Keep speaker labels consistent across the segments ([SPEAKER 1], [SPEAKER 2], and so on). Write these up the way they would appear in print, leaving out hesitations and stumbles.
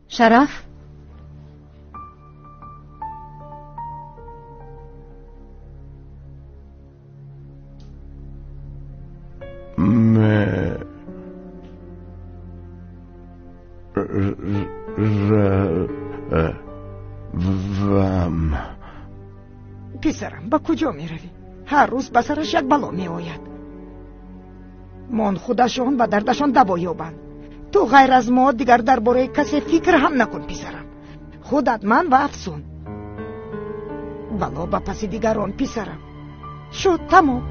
[SPEAKER 1] شرف؟
[SPEAKER 2] پسرم با کجا می روی؟ هر روز بسرش یک بلا می آید. مان خودشان و دردشان دوا یابند. تو غیر از ما دیگر درباره کسی فکر هم نکن پسرم. خودت من و افسون. بلا با پس دیگران پسرم. شد تمام.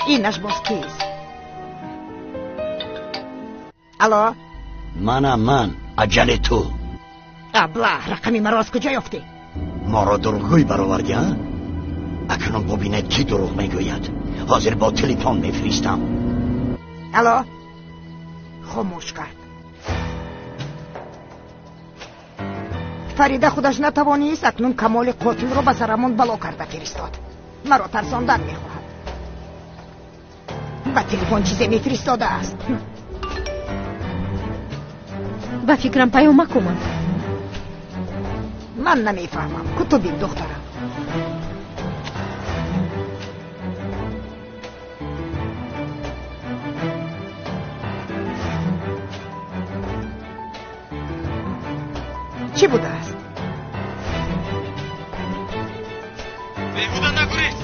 [SPEAKER 2] اینش باز کیست؟ الو؟
[SPEAKER 3] من عجل تو.
[SPEAKER 2] ابله رقمی مرا از کجا یافتی؟
[SPEAKER 3] ما را دروغگوی برآوردی ها؟ اکنون ببینید کی دروغ میگوید. حاضر با تلفن میفرستم.
[SPEAKER 2] الو؟ خاموش کرد. فریده خودش نتوانیست اکنون کمال قاتل را به سرمان بلا کرده فرستاد. مرا ترساندن میخواهد. به تلفن چیزی میفرستاده است.
[SPEAKER 1] با فکرم پیام مکن.
[SPEAKER 2] من نمیفهمم. کتبی دخترم. چی بوده است؟
[SPEAKER 4] بیهوده نگریز.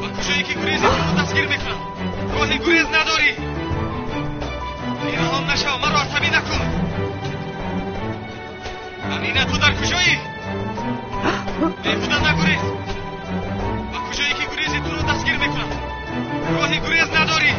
[SPEAKER 4] با کجایی که گریزی تو دستگیر میکنم. راهی گریز نداری. بیرهان نشو. من را عصبی نکن. امینه تو در کجایی؟ بیهوده نگریز. با کجایی که گریزی تو رو دستگیر میکنم. راهی گریز نداری.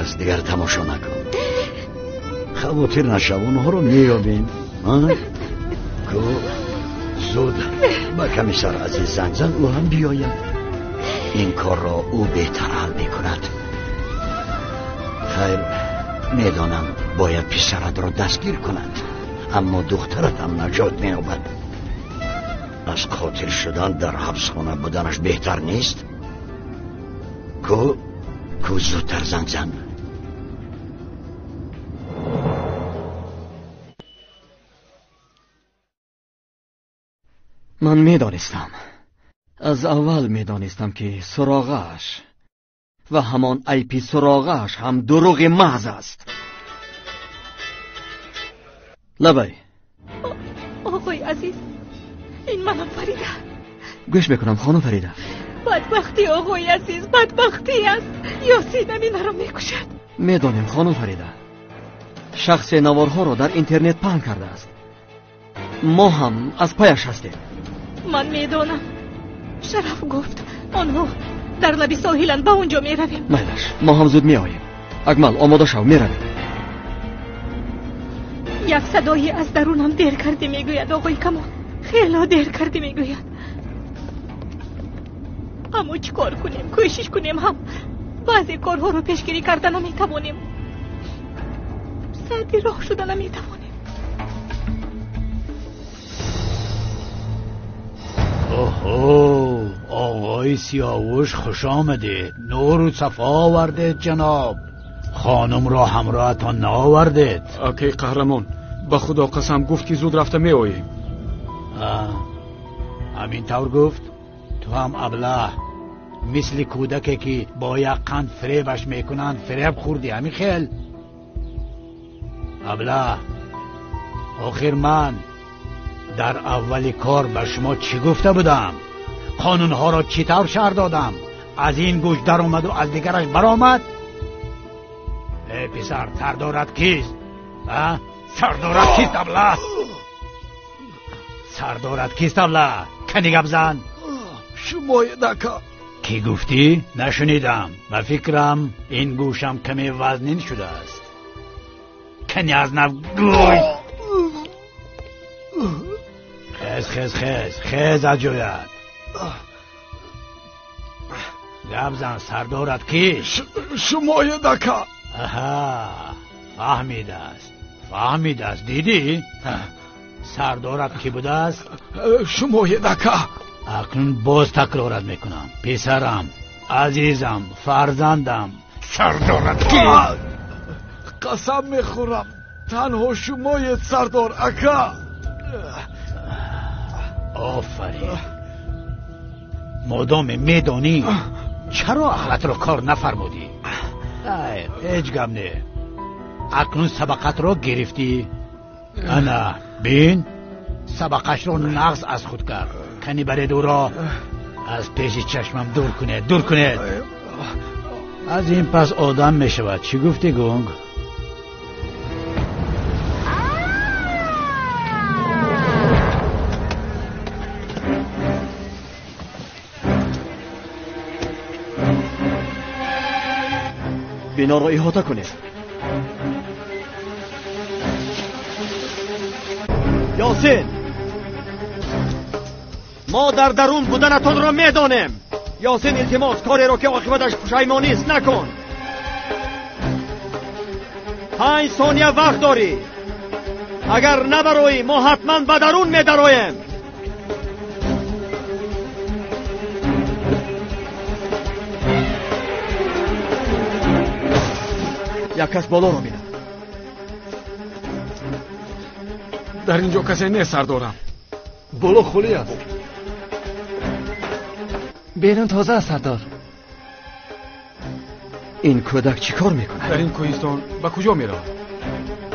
[SPEAKER 3] از دیگر تماشا نکن. خواطر نشو. اونها رو میابین. کو زود با کمیسر عزیز زنگ او هم بیاید. این کار را او بهتر حل میکند. خیر میدانم باید پسرت را دستگیر کند، اما دخترت هم نجات مییابد. از قاتل شدن در حبس خانه بودنش بهتر نیست؟ کو زودتر زن.
[SPEAKER 5] من میدانستم، از اول میدانستم که سراغش و همان ایپی سراغش هم دروغ محض است. لبای
[SPEAKER 1] آقای عزیز، این منم فریده.
[SPEAKER 5] گوش بکنم خانم فریده.
[SPEAKER 1] بدبختی آقای عزیز، بدبختی است. یاسین امینه را میکشد.
[SPEAKER 5] میدانیم خانم فریده، شخص نوارها را در اینترنت پهن کرده است. ما هم از پایش هستیم.
[SPEAKER 1] من میدانم. شرف گفت آنها در لبی ساحلن، به اونجا میرویم.
[SPEAKER 5] میلش، ما هم زود میآییم. اکمل آماده شو، میرویم.
[SPEAKER 1] یک صدایی از درونم دیر کردی میگوید آقای کمال، خیلی دیر کردی میگوید. اما چی کار کنیم؟ کوشش کنیم هم بعضی کارها رو پیشگیری کردن نمیتوانیم. سعدی راه شدن نمیتوانیم.
[SPEAKER 6] اوهو، آقای سیاوش خوش آمدید. نور و صفا آوردید جناب. خانم را همراهتان نآوردید.
[SPEAKER 7] آقای قهرمان، به خدا قسم گفت که زود رفته می آییم.
[SPEAKER 6] همین طور گفت؟ تو هم ابله مثل کودکی که با یک قند فریبش میکنند فریب خوردی همین خیل. ابله آخر من در اول کار به شما چی گفته بودم؟ قانونها را چطور شرح دادم؟ از این گوش در اومد و از دیگرش برآمد. ای پسر سردارت کیست؟ سردارت کیست ابله؟ سردارت کیست ابله؟ کنی گپ زن.
[SPEAKER 3] شمای دکا.
[SPEAKER 6] کی گفتی؟ نشنیدم. به فکرم این گوشم کمی وزنین شده است. کنی از نو گوی. خیز از جویت. گپ زن سردارت کیست؟
[SPEAKER 3] شمای دکا.
[SPEAKER 6] آها فهمید است دیدی؟ سردارت کی بوده است؟
[SPEAKER 3] شمای دکا.
[SPEAKER 6] اکنون باز تکرارت میکنم پسرم، عزیزم، فرزندم، سردارت کی؟
[SPEAKER 3] قسم میخورم تنها شمای سردار اکا.
[SPEAKER 6] آفرین. مادام میدانی چرا اخلت رو کار نفرمودی؟ هیچ گم نه. اکنون سبقت رو گرفتی. انا بین سبقش رو نقض از خود کرد. کنی برای دورا از پیش چشمم دور کنید. از این پس آدم میشود. چی گفتی گونگ؟
[SPEAKER 5] بنا رو احاطه کنید. یاسین، ما در درون بودنتون را میدانیم. یاسین التماس کاری را که عاقبتش پشیمانی است نکن. 5 ثانیه وقت داری. اگر نبروی ما حتما به درون میدرویم. یک کس بالا را میدم.
[SPEAKER 7] در اینجا کسی نیست سردارم.
[SPEAKER 5] بالا خالی است. بیرون تازه است سردار. این کودک چی کار میکنه؟
[SPEAKER 7] در این کوهستان به کجا میره؟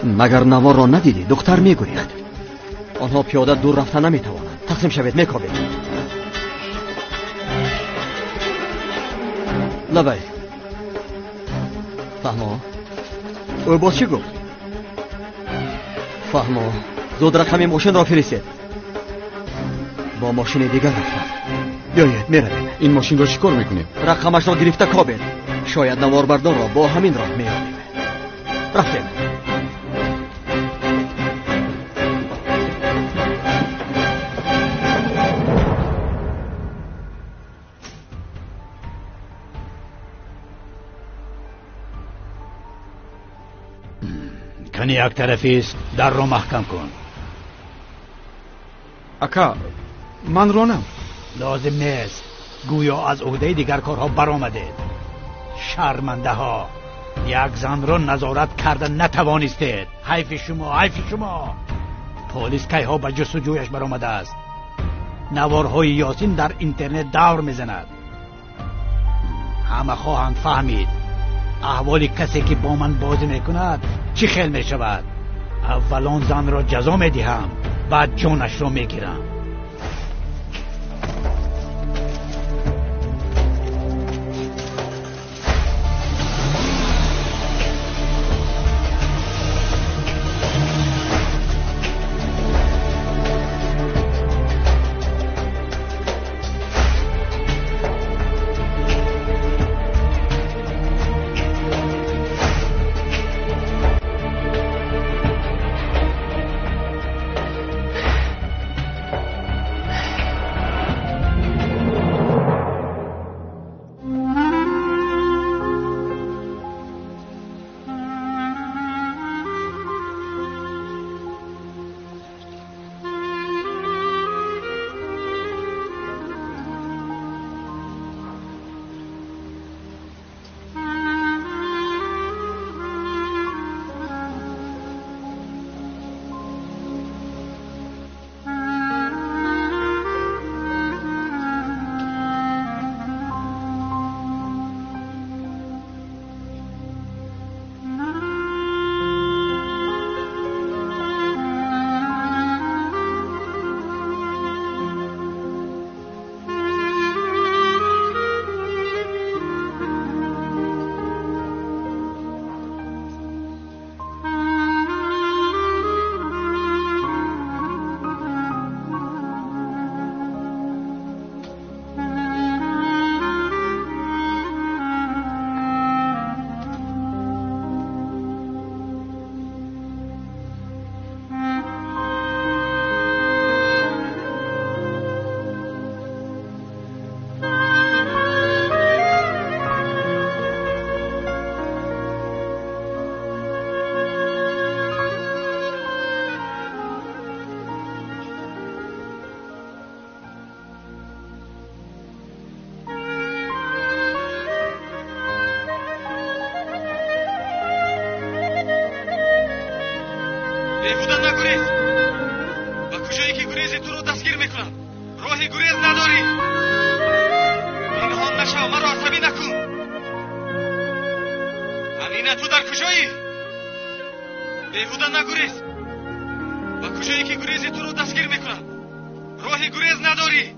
[SPEAKER 5] مگر نوار را ندیدی؟ دختر میگوید آنها پیاده دور رفتن نمیتوانند. تقسیم شوید میکابید. لبای فهما او باز چی گفت؟ فهما زود رقم ماشین را فرستید. با ماشین دیگر رفتن. بیایید میرویم.
[SPEAKER 7] این ماشین را چیکار میکنیم؟
[SPEAKER 5] رقمش را گرفته کابل. شاید نوار بردار را با همین راه میرویم. رفتیم.
[SPEAKER 6] کنی یک طرفی است. در رو محکم کن.
[SPEAKER 7] اکا من رانم.
[SPEAKER 6] لازم نیست. گویا از عهده دیگر کارها برآمده. شرمنده ها. یک زن را نظارت کردن نتوانستید. حیف شما. پلیس کی ها به جستجویش برآمده است. نوارهای یاسین در اینترنت دور میزند. همه خواهند فهمید احوال کسی که با من بازی میکند چی خیل میشود. اولان زن را جزا میدهم، بعد جانش را میگیرم.
[SPEAKER 4] بیهوده نگریز. با کجایی که گریزی تو رو دستگیر میکنم. راهی گریز نداری. اینها نشو، مرا عصبی نکن. امینه تو در کجایی؟ بیهوده نگریز. با کجایی که گریزی تو رو دستگیر میکنم. راهی گریز نداری.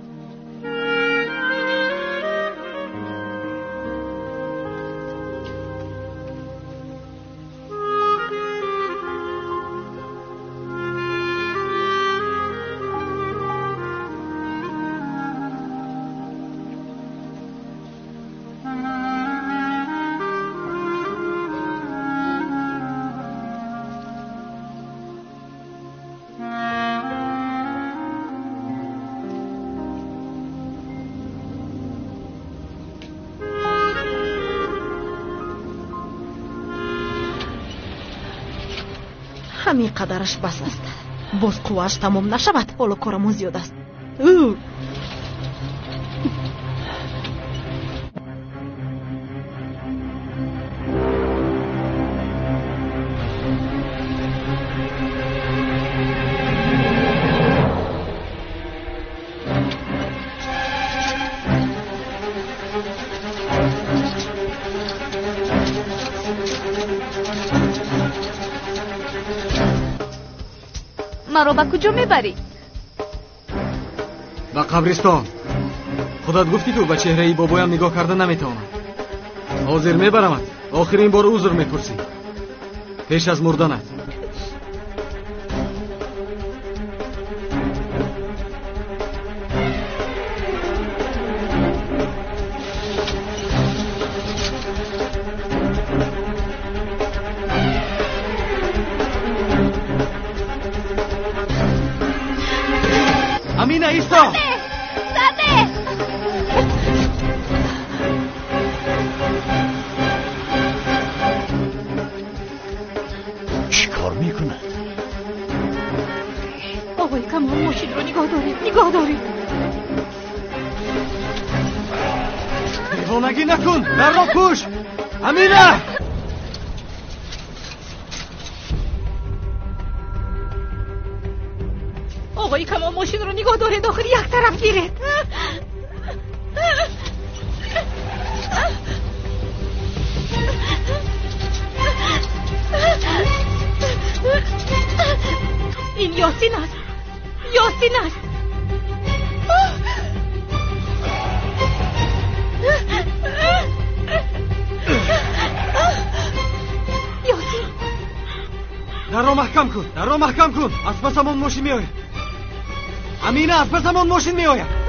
[SPEAKER 1] همین قدرش بس است. باز قواش تمام نشود. حالا کارمون زیاد است.
[SPEAKER 8] مرا به کجا میبری؟
[SPEAKER 7] به قبرستان. خودت گفتی تو به چهره ای بابایم نگاه کردن نمیتوانم. حاضر میبرمت. آخرین بار عذر میپرسی پیش از مردنت. امینه ایستا.
[SPEAKER 8] ساده
[SPEAKER 3] چی کار میکنه؟
[SPEAKER 1] آقای کمال ماشین رو نگاه دارید.
[SPEAKER 7] دیوانگی نکن. در را پوش. امینه.
[SPEAKER 1] آقای کمال ماشین رو نگاه دارید. آخر یک طرف گیرید. این یاسین است.
[SPEAKER 7] در را محکم کن. از پس همون ماشین میآید. امینه از پس همون ماشین میآید.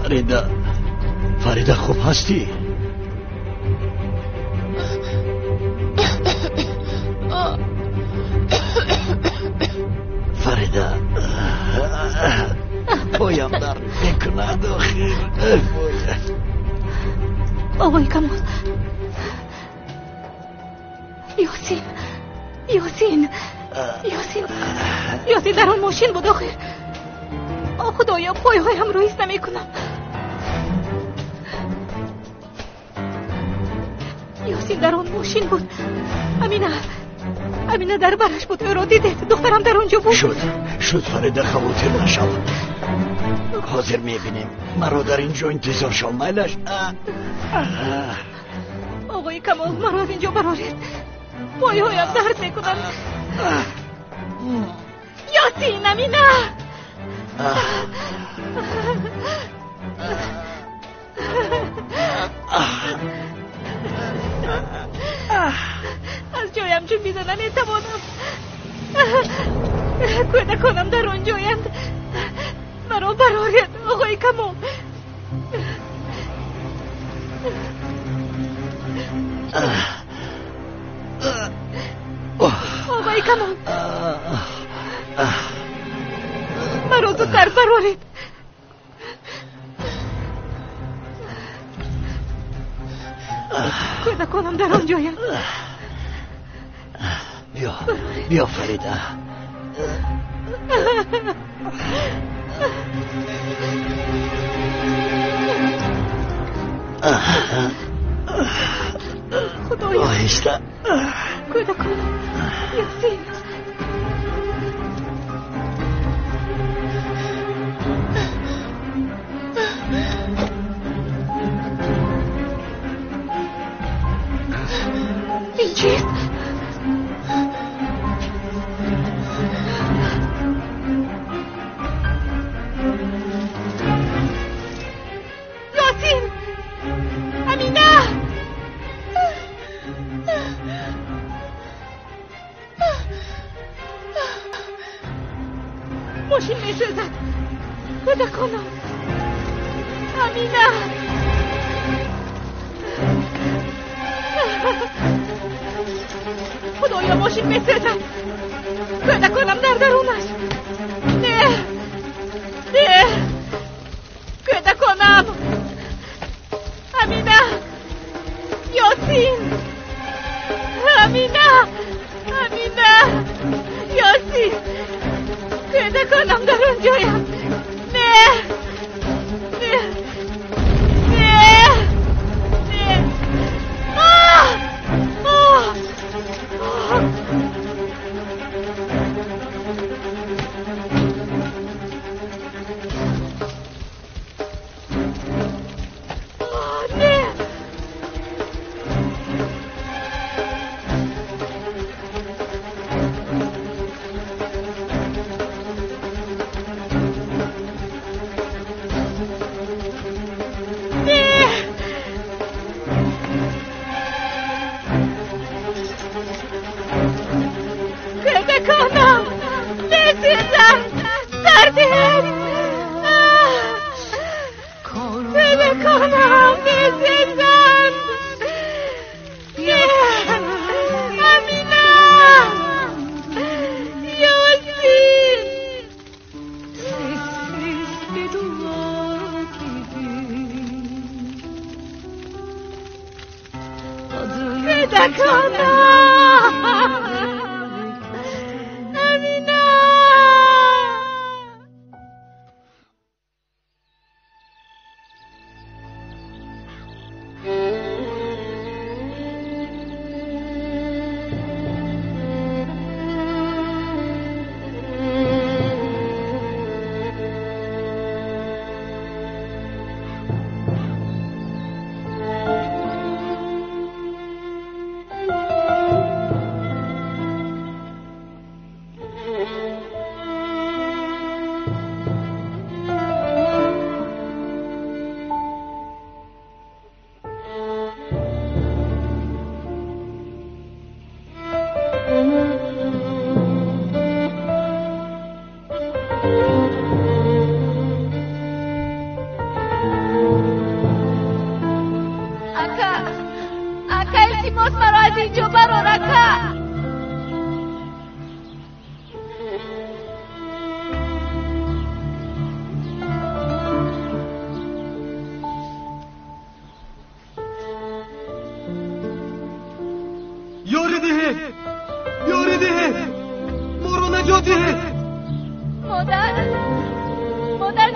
[SPEAKER 3] فریده فریده خوب هستی؟ فریده پایم درد میکند آخر.
[SPEAKER 1] آقای کمال. یاسین در آن ماشین بود آخر. خدایا پایهایم رو ایست نمی کنم. یاسین در آن ماشین بود. امینه در برش بود. او را دیدید. دخترم در آنجا بود.
[SPEAKER 3] شد فریده خواطر نشود. حاضر میبینیم مرا در اینجا انتظار شو میلش.
[SPEAKER 1] آقای کمال مرا از اینجا برارید، پایهایم درد میکنند. یاسین، امینه، از جایم چون بیدن نمیتوانم. کودکانم در آنجایند، مرا برارید آقای کمال. آقای کمال، مرا زودتر برارید. کودکانم در آنجایند.
[SPEAKER 3] بیا فریده.
[SPEAKER 1] خدایا،
[SPEAKER 3] آهسته.
[SPEAKER 1] کودکانم، یاسین. این چیست؟ یاسین، امینه، ماشین میسوزد. کودکانم، امینه، خدایا ماشین میسوزد. کودکانم در درونش. نه نه، کودکانم، امینه، یاسین، امینه، امینه، یاسین، کودکانم در اونجایم. نه نه نه نه. آه آه آه. نه. کودکانم بسیزم سردید. کودکانم بسیزم. امینه، یاسین. کودکانم، امینه. اکا التماس مرا از اینجا برار. اکا
[SPEAKER 7] یاری ده، یاری ده، مرو نجات ده.
[SPEAKER 8] مادر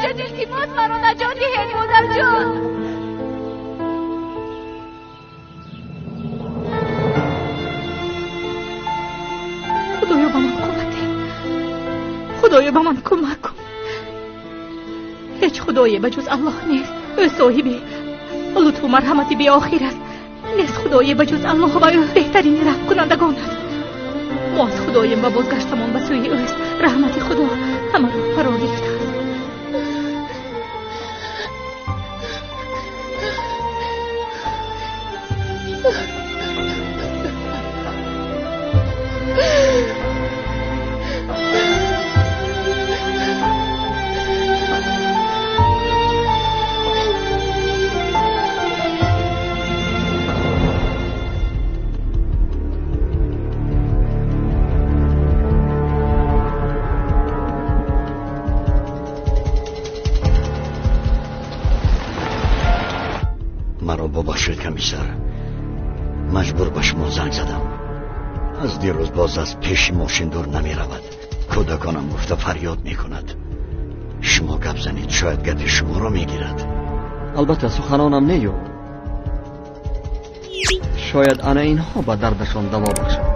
[SPEAKER 8] جان، التماس مرا نجات ده. مادر جان،
[SPEAKER 1] خدایا با من کمک کن. خدایی بجز الله نیست. او صاحبی لطف و مرحمتی بی آخر است. نیست خدایی بجز الله و او بهترین رحم کنندگان است. ما از خدایم و بازگشتمان به سوی اوست. رحمت خدا همه را فرا گرفته است.
[SPEAKER 3] ببخشید کمیسر، مجبور به شما زنگ زدم. از دیروز باز از پیش ماشین دور نمی رود. کودکانم گفته فریاد می کند. شما گپ زنید، شاید گرد شما را می گیرد.
[SPEAKER 5] البته سخنانم نیو، شاید انا اینها به دردشان دوا بخشد.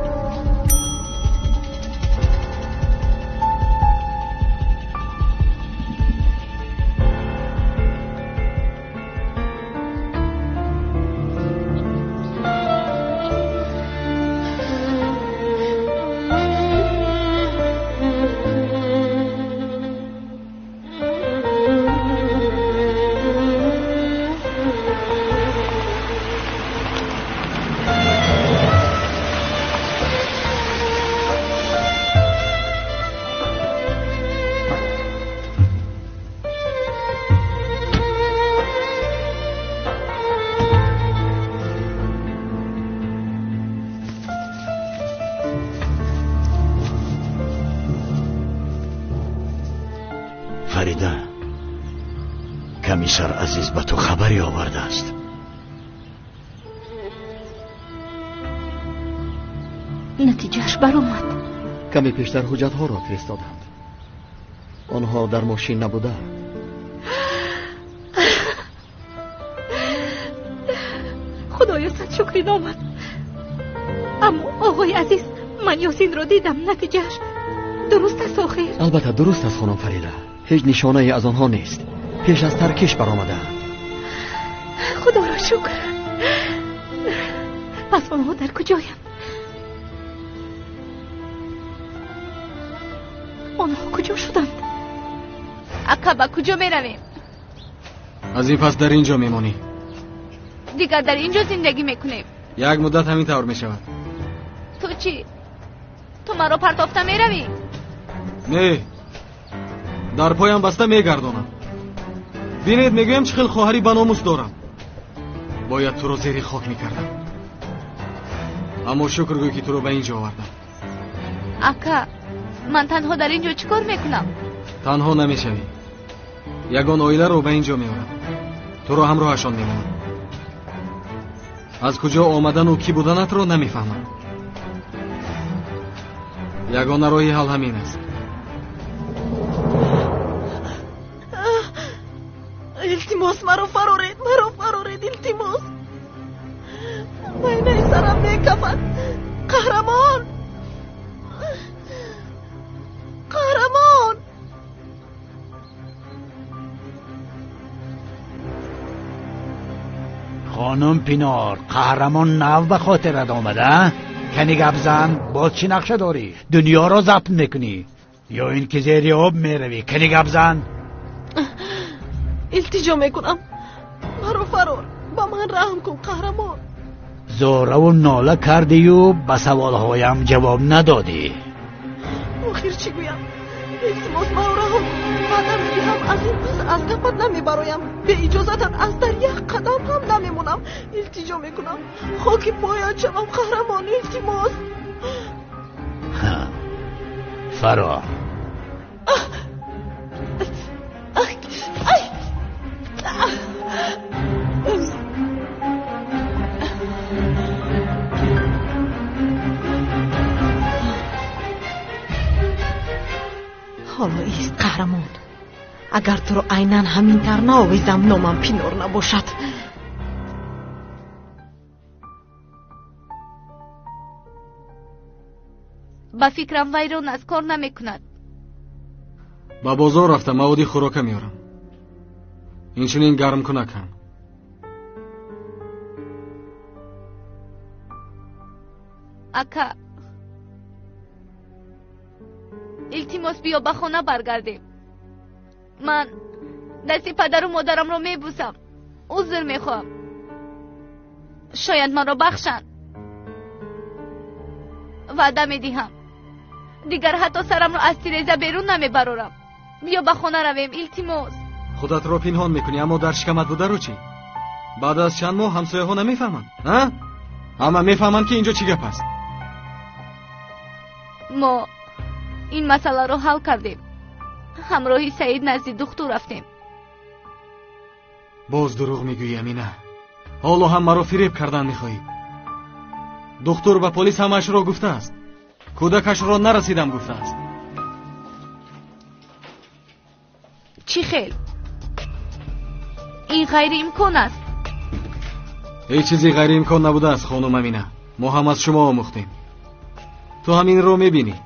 [SPEAKER 3] فریده، کمیسر عزیز به تو خبری آورده است.
[SPEAKER 1] نتیجهش برآمد.
[SPEAKER 5] کمی پیشتر حجت ها را فرستادند. آنها در ماشین نبوده.
[SPEAKER 1] خدایا صد شکری نامد. اما آقای عزیز، من یاسین را دیدم. نتیجهش درست است آخر؟
[SPEAKER 5] البته درست است خانم فریده. هیچ نشانه ای از آنها نیست. پیش از ترکش برآمده.
[SPEAKER 1] خدا را شکر. پس آنها در کجایند؟ آنها کجا شدند؟
[SPEAKER 8] اکا با کجا میرویم؟
[SPEAKER 7] از این پس در اینجا میمانی.
[SPEAKER 8] دیگر در اینجا زندگی میکنیم.
[SPEAKER 7] یک مدت همین طور میشود.
[SPEAKER 8] تو چی؟ تو مرا پرتافته میروی؟
[SPEAKER 7] نه، در پایم بسته میگردانم. بینید میگویم چه خیلی خواهری به ناموس دارم. باید تو رو زیر خاک میکردم، اما شکر گوی که تو رو به اینجا آوردم.
[SPEAKER 8] اکا، من تنها در اینجا چیکار میکنم؟
[SPEAKER 7] تنها نمیشوی. یگان آیله رو به اینجا میارم. تو رو همراهشان میمونم. از کجا آمدن و کی بودنت رو نمیفهمم. یگان راهی حل همین است.
[SPEAKER 2] التماس مرا فرارید، التماس. نه سرم میکفد. قهرمان
[SPEAKER 6] خانم پینار، قهرمان نو به خاطرت آمده؟ کنی گپ زن، باز چی نقشه داری؟ دنیا را ضبط میکنی یا این که زیر آب میروی؟ کنی گپ زن.
[SPEAKER 2] التجا میکنم، مرا فرار، با من رحم کن قهرمان.
[SPEAKER 6] زاره و ناله کردی و به سوالهایم جواب ندادی.
[SPEAKER 2] آخر چی گویم؟ التماس مرا رحم کن. بعدم میگم از این پس از گپت نمیبرایم. به اجازتت از در یک قدم هم نمیمونم. التجا میکنم، خاک پایت شوم قهرمان. التماس.
[SPEAKER 6] فرار.
[SPEAKER 2] حالا ایست قهرمان. اگر تو رو عیناً همین تر نآویزم نامم پینار نباشد.
[SPEAKER 8] با فکرم ویرون از کار نمی کند.
[SPEAKER 7] با بازار رفتم، موادی خوراکه میارم. инчунин гармкун накан.
[SPEAKER 8] ака, илтимос биё ба хона баргардем. ман дасти падару модарамро мебусам. узр мехоҳам. шояд маро бахшанд. ваъда медиҳам дигар ҳатто сарамро аз тиреза берун намебарорам. биё ба хона равем, илтимос.
[SPEAKER 7] худатро пинҳон мекунӣ, аммо дар шикамат будару чӣ? баъд аз чанд моҳ ҳамсояҳо намефаҳманд? ҳама мефаҳманд ки инҷо чӣ гап аст.
[SPEAKER 8] мо ин масъаларо ҳал кардем. ҳамроҳи саид назди духтур рафтем.
[SPEAKER 7] боз дурӯғ мегӯӣ амина. ҳоло ҳам маро фиреб кардан мехоҳӣ. духтур ба полис ҳамаашро гуфтааст. кӯдакашро нарасидам гуфтааст.
[SPEAKER 8] чӣ хел? ин ғайриимкон аст.
[SPEAKER 7] ҳеҷ чизи ғайриимкон набудааст, хонум амина. мо ҳам аз шумо омӯхтем. ту ҳаминро мебинӣ.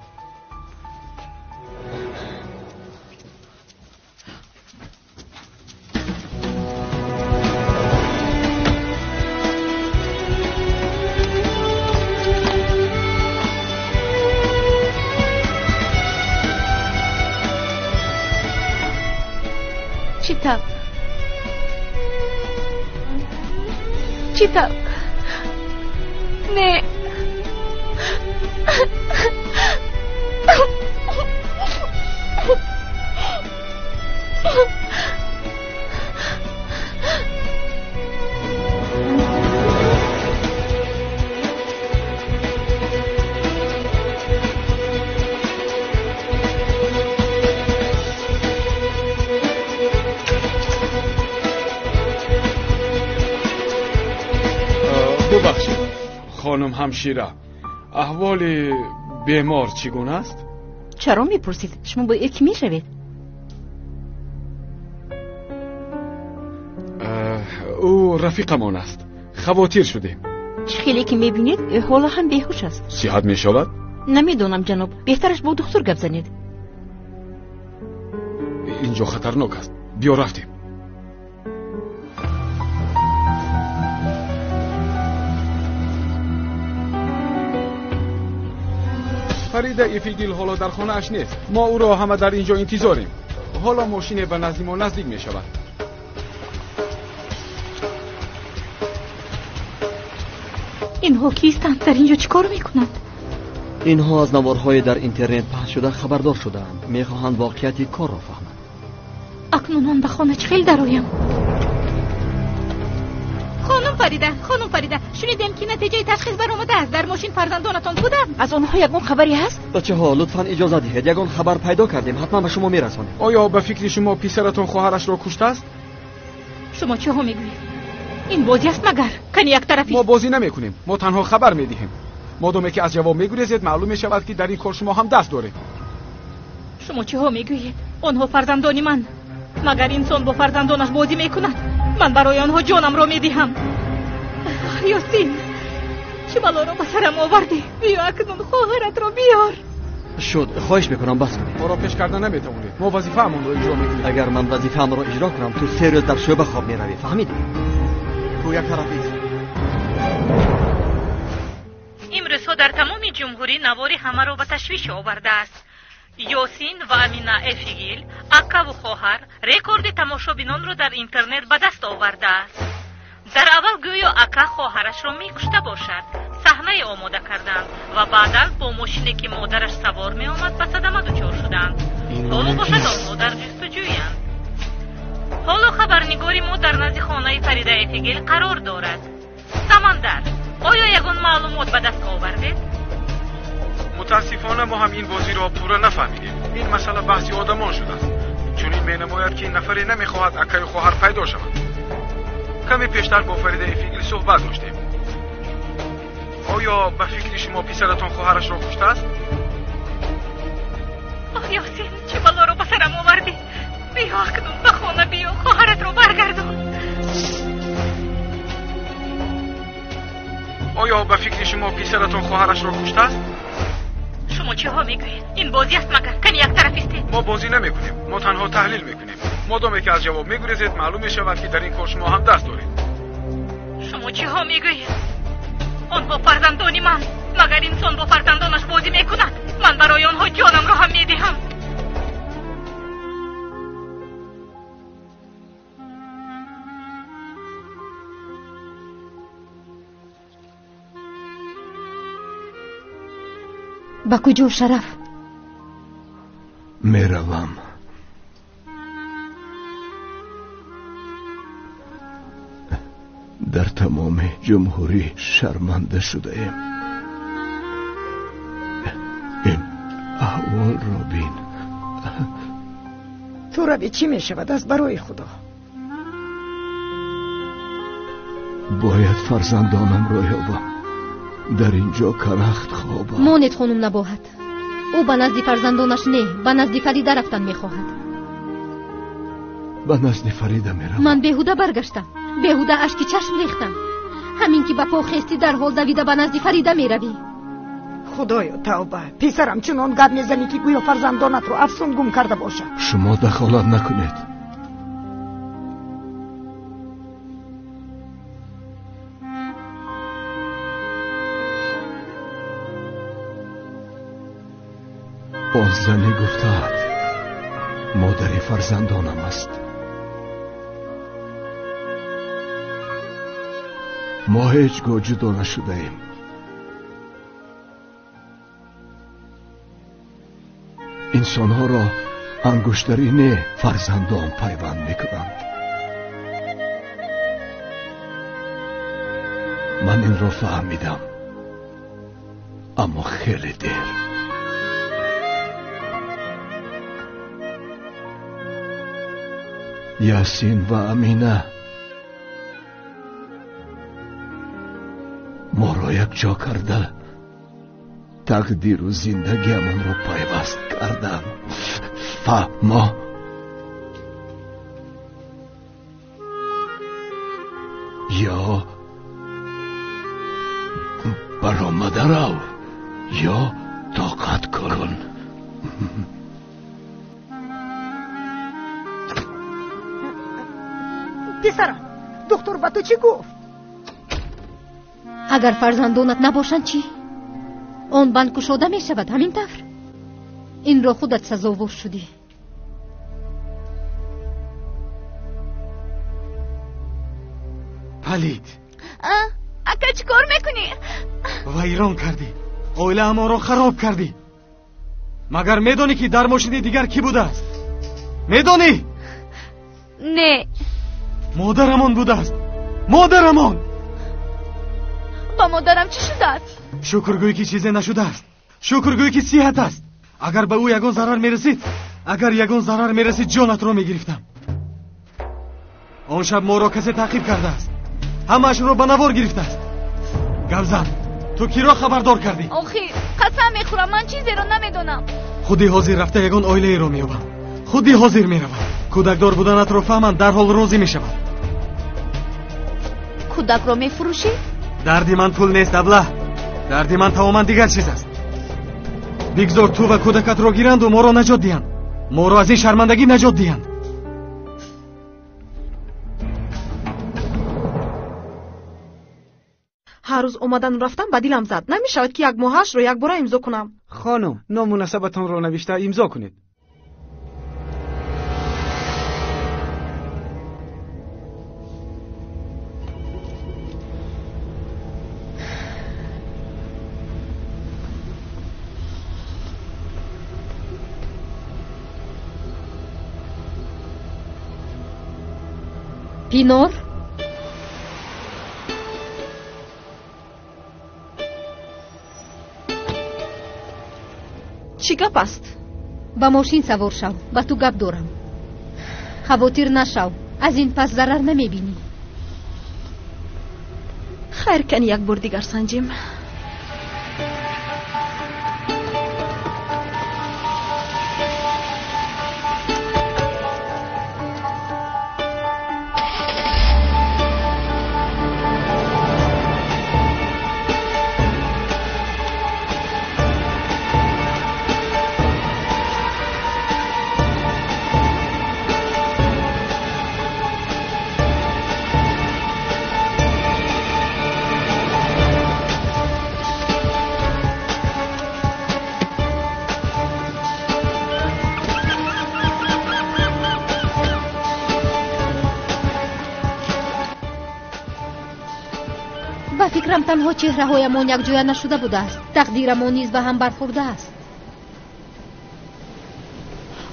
[SPEAKER 8] چیتم نه
[SPEAKER 9] ببخشید خانم همشیره، احوال بیمار چگونه است؟
[SPEAKER 1] چرا میپرسید؟ شما با یکی میشوید؟
[SPEAKER 9] او رفیقمان است، خواطر شدیم.
[SPEAKER 1] خیلی که میبینید حالا هم بیهوش است.
[SPEAKER 9] صحت میشود؟
[SPEAKER 1] نمیدونم جناب، بهترش با دکتر گپ زنید.
[SPEAKER 9] اینجا خطرناک است، بیا رفتیم. فریده ایفیگیل حالا در خانه اش نیست. ما او را همه در اینجا انتظاریم. حالا ماشین به نزد ما نزدیک می شود.
[SPEAKER 1] اینها کیستند؟ در اینجا چیکار میکنند؟
[SPEAKER 5] اینها از نوارهای در اینترنت پخش شده خبردار شدند. میخواهند واقعیت کار را فهمند.
[SPEAKER 1] اکنون من به خانه چخیل درایم. خانم فریده، شنیدیم که نتیجه تشخیص برآمده است. در ماشین فرزندانتان بودند. از آنها یگان خبری هست؟
[SPEAKER 5] بچه‌ها لطفاً اجازه دهید، یگان خبر پیدا کردیم، حتما به شما میرسانیم.
[SPEAKER 9] آیا به فکر شما پسرتان خواهرش را کشته است؟
[SPEAKER 1] شما چه ها میگویید؟ این بازی است مگر؟ کنی یک طرفی؟
[SPEAKER 9] ما بازی نمیکنیم، ما تنها خبر میدهیم. مادامی که از جواب میگریزید معلوم میشود که در این کار شما هم دست دارید.
[SPEAKER 1] شما چه ها میگویید؟ آنها فرزندان من. مگر انسان با فرزندانش بازی میکند؟ من برای آنها جانم را میدهم. یاسین، چه بلا را به سرم آوردی؟ بیا اکنون خواهرت را بیار.
[SPEAKER 5] شد، خواهش میکنم بس کنید.
[SPEAKER 9] ما را پیش کردن نمیتوانید. ما وظیفه‌مون را اجرا میکنیم.
[SPEAKER 5] اگر من وظیفه‌ام را اجرا کنم تو 3 روز در شعبه خواب میروی، فهمیدی؟ تو یک طرف ایست.
[SPEAKER 1] امروز در تمام جمهوری نواری همه را به تشویش آورده است. یاسین و امینا افیگیل، اکا و خواهر، رکورد تماشابینان را در اینترنت به دست آورده است. در اول گویا اکا خواهرش را میکشته باشد. صحنه آماده کردند و بعدا با ماشینی که مادرش سوار می آمد به صدمه دچار شدند. حالا باشد آنها در جستجویند. حالا خبرنگاری ما در نزد خانه فریده افیگیل قرار دارد. سمندر، آیا یگان معلومات به دست آوردید؟
[SPEAKER 9] متاسفانه ما هم این بازی را پورا نفهمیدیم. این مسئله بحثی آدمان شده است. چون این مینماید که این نفری نمیخواهد اکای خواهر پیدا شود. کمی پیشتر با فریده افیگیل صحبت داشتیم. آیا به فکر شما پسرتان خواهرش را کشته است؟
[SPEAKER 1] آه یاسین، چه بلا را به سرم آوردی؟ بیا اکنون به خانه بیا، خواهرت را برگردان.
[SPEAKER 9] آیا به فکر شما پسرتان خواهرش را کشته است؟
[SPEAKER 1] شما چه ها میگویید؟ این بازی است مگر؟ کنی یک طرف استید؟
[SPEAKER 9] ما بازی نمیکنیم، ما تنها تحلیل میکنیم. مادامی که از جواب میگریزید معلوم میشود که در این کار شما هم دست دارید.
[SPEAKER 1] شما چی ها میگویید؟ آن با فرزندانی من، مگر انسان با فرزندانش بازی میکند؟ من برای آنها جانم را هم میدهم.
[SPEAKER 8] با کجا شرف؟
[SPEAKER 10] میروم. در تمام جمهوری شرمنده شده ایم. این احوال را بین.
[SPEAKER 2] تو روی چی می شود از برای خدا؟
[SPEAKER 10] باید فرزندانم را یابم. در اینجا کنخت خوابم.
[SPEAKER 8] مانت خانم نباهد. او به نزد فرزندانش نه، به نزد فریده رفتن میخواهد.
[SPEAKER 10] به نزد فریده میرم.
[SPEAKER 8] من بیهوده برگشتم، بیهوده اشکی چشم ریختم. همین که به پا خستی در حال دویده به نزد فریده میروی.
[SPEAKER 2] خدایا توبه، پسرم چنان گپ میزنی که گویا فرزندانت رو افسون گم کرده باشد.
[SPEAKER 10] شما دخالت نکنید. آن زنی گفتند مادر فرزندانم است. ما هیچگاه جدا نشده ایم. انسانها را انگشترین فرزندان پیوند میکنند. من این را فهمیدم، اما خیلی دیر. یاسین و امینه ما را یک جا کرده تقدیر و زندگیمان را پیوست کردند. ما یا برآمده رو یا طاقت کن.
[SPEAKER 2] پسرم، دکتر با تو چی گفت؟
[SPEAKER 8] اگر فرزندانت نباشند چی؟ آن بند کشاده می شود همین طور. این را خودت سزاوار شدی.
[SPEAKER 7] پلید
[SPEAKER 8] اکا چی کار میکنی؟
[SPEAKER 7] ویران کردی، اوله ما را خراب کردی. مگر میدانی که در ماشین دیگر کی بوده است؟ میدانی؟
[SPEAKER 8] نه.
[SPEAKER 7] مادرمان بوده است. مادرمان.
[SPEAKER 8] با مادرم چی شده است؟
[SPEAKER 7] شکرگویی که چیزی نشده است. شکرگویی که صحت است. اگر به او یگان ضرر میرسید، اگر یگان ضرر میرسید جانت را میگرفتم. آن شب ما را کسی تعقیب کرده است، همه‌اش را به نوار گرفته است. گوزن، تو کی را خبردار کردی؟
[SPEAKER 8] آخی قسم میخورم من چیزی را نمیدونم.
[SPEAKER 7] خودی حاضر رفته یگان آیله را مییابم. خودی حاضر میروم. کودکدار بودنت را فهمم در حال روزی میشود.
[SPEAKER 8] کودک را میفروشی؟
[SPEAKER 7] دردی من پول نیست ابله. دردی من تماما دیگر چیز است. بگذار تو و کودکت را گیرند و ما را نجات دهند. ما را از این شرمندگی نجات دهند.
[SPEAKER 11] هر روز اومدن و رفتن به دلم زد. نمیشود که یک ماهش رو یک بار امضا کنم.
[SPEAKER 12] خانم، نامناسبتان رو نوشته امضا کنید.
[SPEAKER 8] پینور
[SPEAKER 11] چی گپ است؟
[SPEAKER 8] با ماشین سوار شو، با تو گپ دارم. خواطر نشو، از این پس ضرر نمیبینی.
[SPEAKER 11] خیر کنی یک بار دیگر سنجیم.
[SPEAKER 13] ба фикрам танҳо чеҳраҳоямон якҷоя нашуда будааст. тақдирамон низ ба ҳам бархӯрдааст.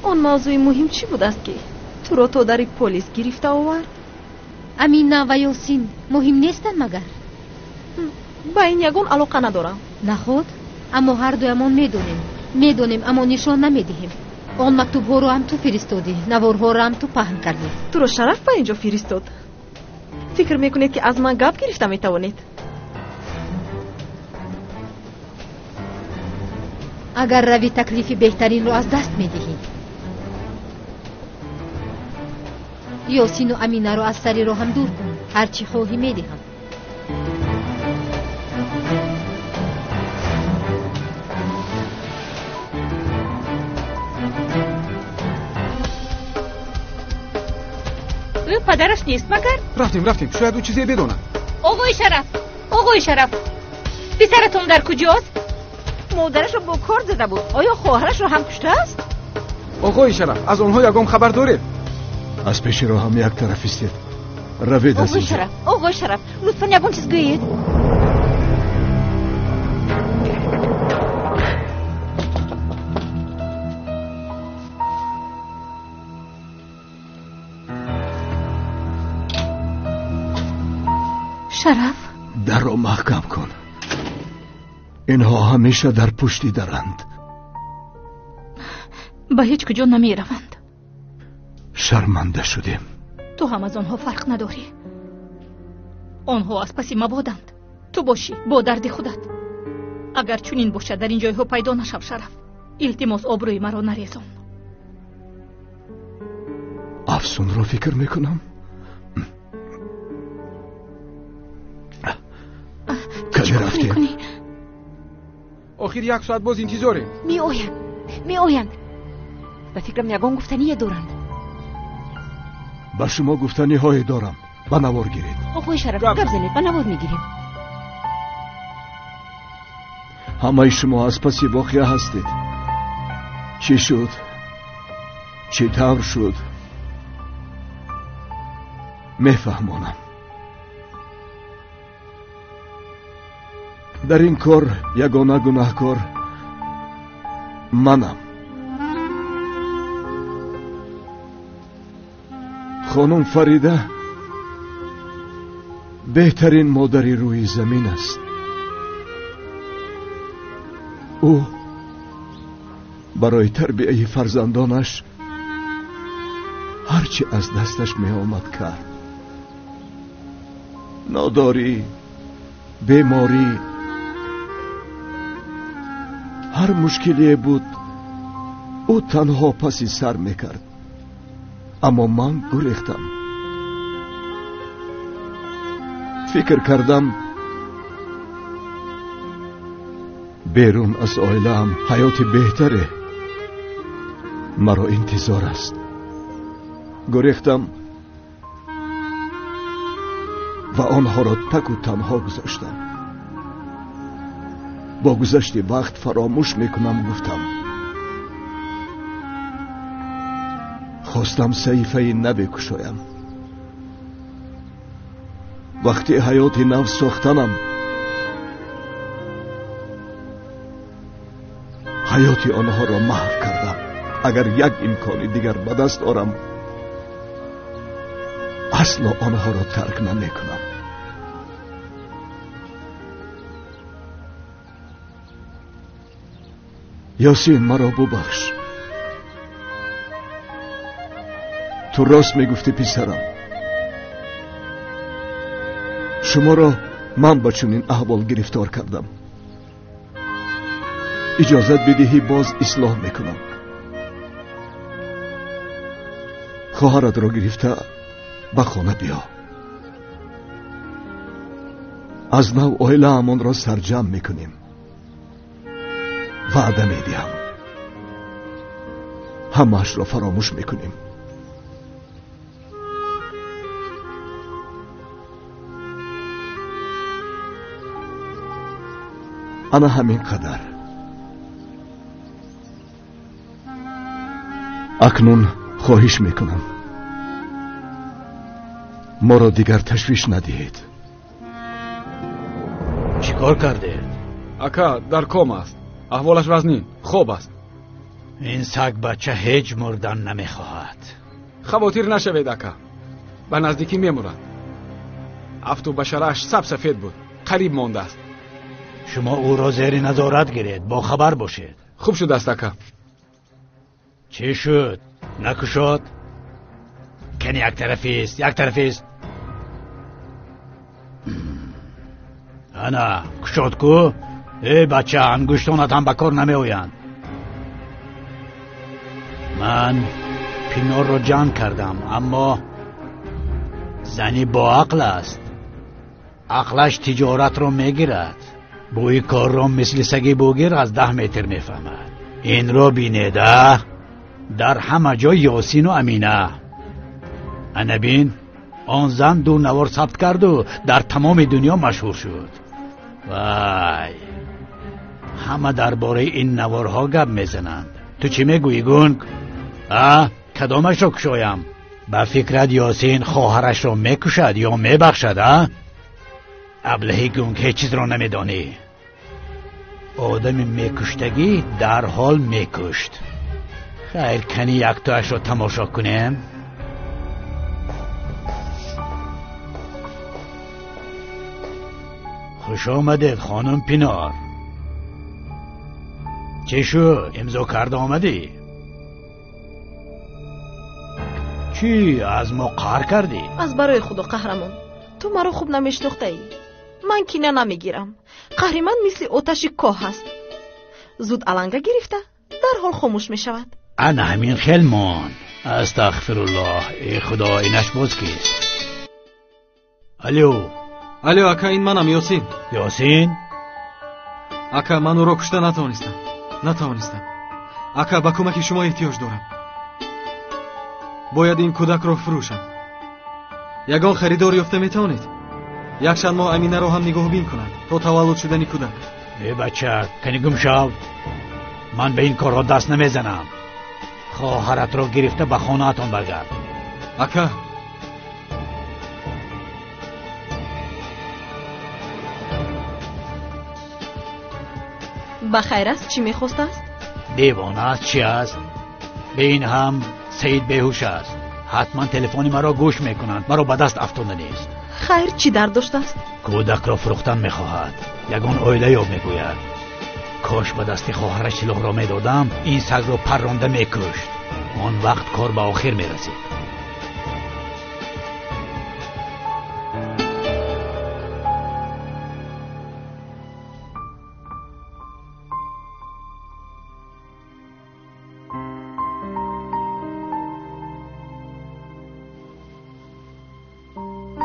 [SPEAKER 11] он мавзӯи муҳим чӣ будааст ки туро то дари полис гирифта овард?
[SPEAKER 13] амина ва ёсин муҳим нестанд магар?
[SPEAKER 11] ба ин ягон алоқа надорам.
[SPEAKER 13] нахуд, аммо ҳардуямон медонем, аммо нишон намедиҳем. он мактубҳоро ҳам ту фиристодӣ, наворҳоро ҳам ту паҳн кардӣ.
[SPEAKER 11] туро шараф ба инҷо фиристод. фикр мекунед ки аз ман гап гирифта метавонед?
[SPEAKER 13] агар равӣ таклифи беҳтаринро аз даст медиҳӣ. ёсину аминаро аз сари роҳам дур кун. ҳар чӣ хоҳӣ медиҳам.
[SPEAKER 1] ӯ падараш нест магар?
[SPEAKER 12] рафтем шояд ӯ чизе bedonад.
[SPEAKER 1] оғои шараф писаратон дар куҷост?
[SPEAKER 2] модарашро бо кор зада буд. оё хоҳарашро ҳам куштааст?
[SPEAKER 12] оғои шараф, аз онҳо ягон хабар доред?
[SPEAKER 10] аз пеши роҳам як тараф истед. равед аз инҷо.
[SPEAKER 2] оғои шараф, лутфан ягон чиз гӯед.
[SPEAKER 1] шараф,
[SPEAKER 10] дарро маҳкам кун. инҳо ҳамеша дар пушти даранд.
[SPEAKER 1] ба ҳеҷ куҷо намераванд.
[SPEAKER 10] шарманда шудем.
[SPEAKER 1] ту ҳам аз онҳо фарқ надорӣ. онҳо аз паси мабоданд. ту бошӣ бо дарди худат. агар чунин бошад дар ин ҷойҳо пайдо нашав шараф. илтимос обрӯи маро нарезон.
[SPEAKER 10] афсунро фикр мекунам. каде рафтем?
[SPEAKER 12] охир як соат боз интизорем.
[SPEAKER 2] меоянд. ба фикрам ягон гуфтание доранд.
[SPEAKER 10] ба шумо гуфтаниҳое дорам. ба навор гиред.
[SPEAKER 2] оғои шараф, гап занед, ба навор мегирем.
[SPEAKER 10] ҳамаи шумо аз паси воқеа ҳастед. чӣ шуд? чӣ тавр шуд? мефаҳмонам. дар ин кор ягона гунаҳкор манам. хонум фарида беҳтарин модари рӯи замин аст. ӯ барои тарбияи фарзандонаш ҳар чӣ аз дасташ меомад кард. нодорӣ, беморӣ, ҳар мушкилие буд ӯ танҳо паси сар мекард. аммо ман гурехтам. фикр кардам берун аз оилаам ҳаёти беҳтаре маро интизор аст. гурехтам ва онҳоро таку танҳо гузоштам. бо гузашти вақт фаромӯш мекунам гуфтам. хостам саҳифаи наве кушоям. вақти ҳаёти нав сохтанам, ҳаёти онҳоро маҳв кардам. агар як имкони дигар ба даст орам, асло онҳоро тарк намекунам. ёсин, маро бубахш. ту рост мегуфтӣ писарам. шуморо ман ба чунин аҳвол гирифтор кардам. иҷозат бидиҳӣ боз ислоҳ мекунам. хоҳаратро гирифта ба хона биё. аз нав оилаамонро сарҷамъ мекунем. ваъда медиҳам ҳамаашро фаромӯш мекунем. ана ҳамин қадар. акнун хоҳиш мекунам моро дигар ташвиш надиҳед.
[SPEAKER 6] چیکار کرده؟
[SPEAKER 12] اکا در کام است. احوالش وزنی خوب است.
[SPEAKER 6] این سگ بچه هیچ مردن نمیخواهد.
[SPEAKER 12] خواطر نشوید اکا، به نزدیکی میمورد. افت و بشرش سفید بود، قریب مانده است.
[SPEAKER 6] شما او را زیر نظارت گیرید، با خبر باشید.
[SPEAKER 12] خوب شد است اکا.
[SPEAKER 6] چی شد؟ نکشد؟ کنی یک طرفی است. انا کشد کو؟ ای بچه انگشتانت هم بکار نمی آیند. من پینار رو جمع کردم، اما زنی با عقل است. عقلش تجارت رو میگیرد. بوی کار رو مثل سگی بوگیر از 10 متر میفهمد. این رو بینیده در همه جا یاسین و امینه. انا بین آن زن 2 نوار ثبت کرد و در تمام دنیا مشهور شد. وای، همه درباره این نوارها گپ میزنند. تو چی میگویی گونگ؟ کدامش رو کشایم؟ به فکرت یاسین خواهرش رو میکشد یا میبخشد؟ ابلهی گونگ هیچ چیز رو نمیدانی. آدم میکشتگی در حال میکشت. خیر کنی یک تاش رو تماشا کنیم؟ خوش آمدید خانم پینار. چی شو امضا کرده آمدی؟ چی از ما قهر کردی؟
[SPEAKER 11] از برای خدا قهرمان، تو مرا خوب نمیشناخته ای. من کینه نمیگیرم. قهر من مثل آتش کاه است، زود علنگه گرفته در حال خاموش می شود.
[SPEAKER 6] انا همین خیلمان. استغفرالله. ای خدا اینش باز کیست؟ الو
[SPEAKER 7] اکا، این منم یاسین. اکا من او را کشته نتوانستم. اکا به کمک شما احتیاج دارم. باید این کودک را فروشم. یگان خریدار یافته میتوانید؟ یکشان ما امینه را هم نگاه بین کنند تا تولد شدن کودک.
[SPEAKER 6] ای بچه کنی گم شو. من به این کار را دست نمیزنم. خواهرت را گرفته به خانه اتان برگرد.
[SPEAKER 7] اکا
[SPEAKER 11] بخیر است؟ چی میخواست است؟
[SPEAKER 6] دیوانه است. چی است؟ به این هم سید بیهوش است. حتما تلفنی مرا گوش میکنند. مرا به دست افتاده نیست.
[SPEAKER 11] خیر چی درد داشت است؟
[SPEAKER 6] کودک را فروختن میخواهد. یگان اویله یاب میگوید. کاش به دست خواهرش سلاح را میدادم، این سگ را پرانده میکشت. آن وقت کار به آخر میرسید.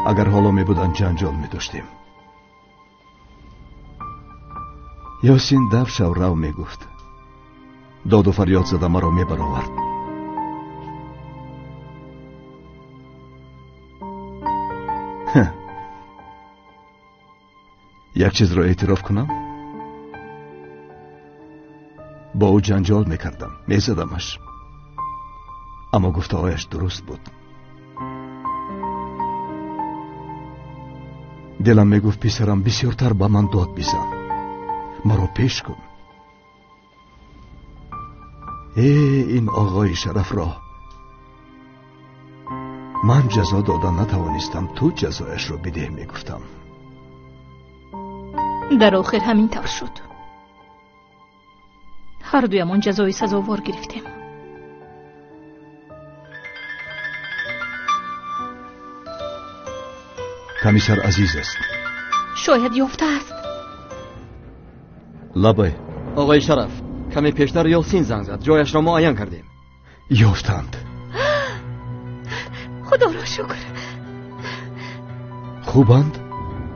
[SPEAKER 10] اگر حالا می بودن جنجال می داشتیم. یاسین در شو رو می گفت. داد و فریاد زده مرا می برآورد. یک چیز را اعتراف کنم، با او جنجال می کردم، می زدمش، اما گفته هایش درست بود. دلم می گفت پسرم بسیارتر با من داد بزن، مرا پیش کن. این آقای شرف را من جزا دادن نتوانستم، تو جزایش را بده می گفتم.
[SPEAKER 1] در آخر همین طور شد. هر دویمان جزای سزاوار گرفتیم.
[SPEAKER 10] کمیسر عزیز است.
[SPEAKER 1] شاید یافته است.
[SPEAKER 10] لبه
[SPEAKER 5] آقای شرف، کمی پیشتر یاسین زنگ زد، جایش را معاین کردیم.
[SPEAKER 10] یافتند.
[SPEAKER 1] خدا را شکر.
[SPEAKER 10] خوبند؟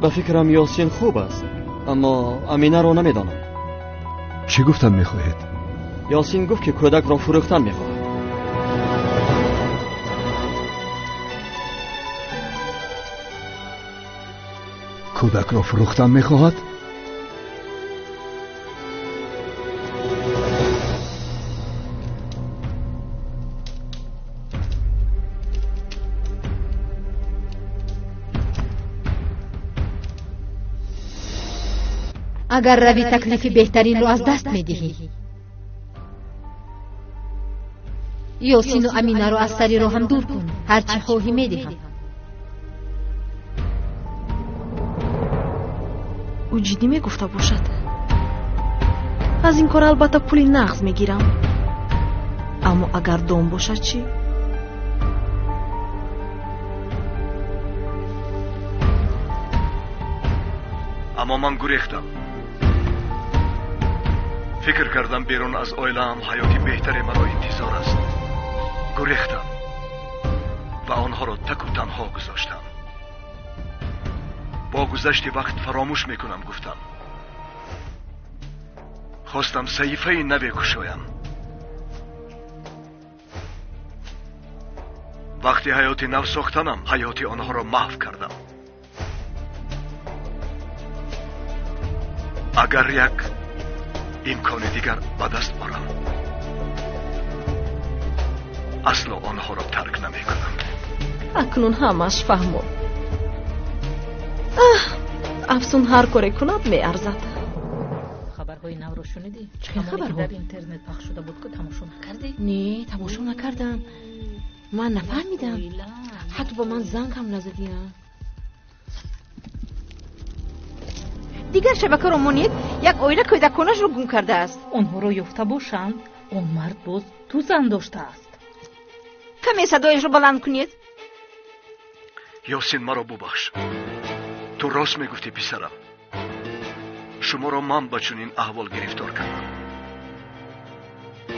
[SPEAKER 5] به فکرم یاسین خوب است، اما امینه را نمیدانم.
[SPEAKER 10] چی گفتن میخواهید؟
[SPEAKER 5] یاسین گفت که کودک را فروختن میخواهد.
[SPEAKER 10] کودک را فروختن میخواهد؟
[SPEAKER 13] اگر روی تکلیف بهترین رو از دست میدهی. یاسین و امینه رو از سری رو هم دور کن. هرچی خواهی میدهم.
[SPEAKER 11] او جدی میگفته باشد. از این کار البته پولی نقض میگیرم. اما اگر دام باشد چی؟
[SPEAKER 10] اما من گریختم. فکر کردم بیرون از اویلم حیاتی بهتری مرا انتظار است. گریختم و آنها را تک و تنها گذاشتم. با گذشت وقت فراموش میکنم گفتم. خواستم صحیفه نوی کشایم. وقتی حیاتی نو ساختنم حیاتی آنها را محو کردم. اگر یک امکان دیگر به دست برم اصلا آنها را ترک نمی کنم.
[SPEAKER 11] اکنون همش فهمم. افسون هر کاری کند می ارزد.
[SPEAKER 1] خبرهای نو رو شنیدی؟
[SPEAKER 11] چه خبرها؟
[SPEAKER 1] در اینترنت پخش شده بود که تماشا نکردی؟
[SPEAKER 11] نه تماشا نکردم. من نفهمیدم. حتی با من زنگ هم نزدی.
[SPEAKER 2] دیگر شبکه رو مونید یک اویله کودکانش رو گم کرده است.
[SPEAKER 1] اونها رو یافته باشند اون مرد باز تو زن داشته است.
[SPEAKER 2] کمی صدایش رو بلند کنید.
[SPEAKER 10] یاسین مرا ببخش. تو راست میگفتی پسرم. شما را من به چنین احوال گرفتار کردم.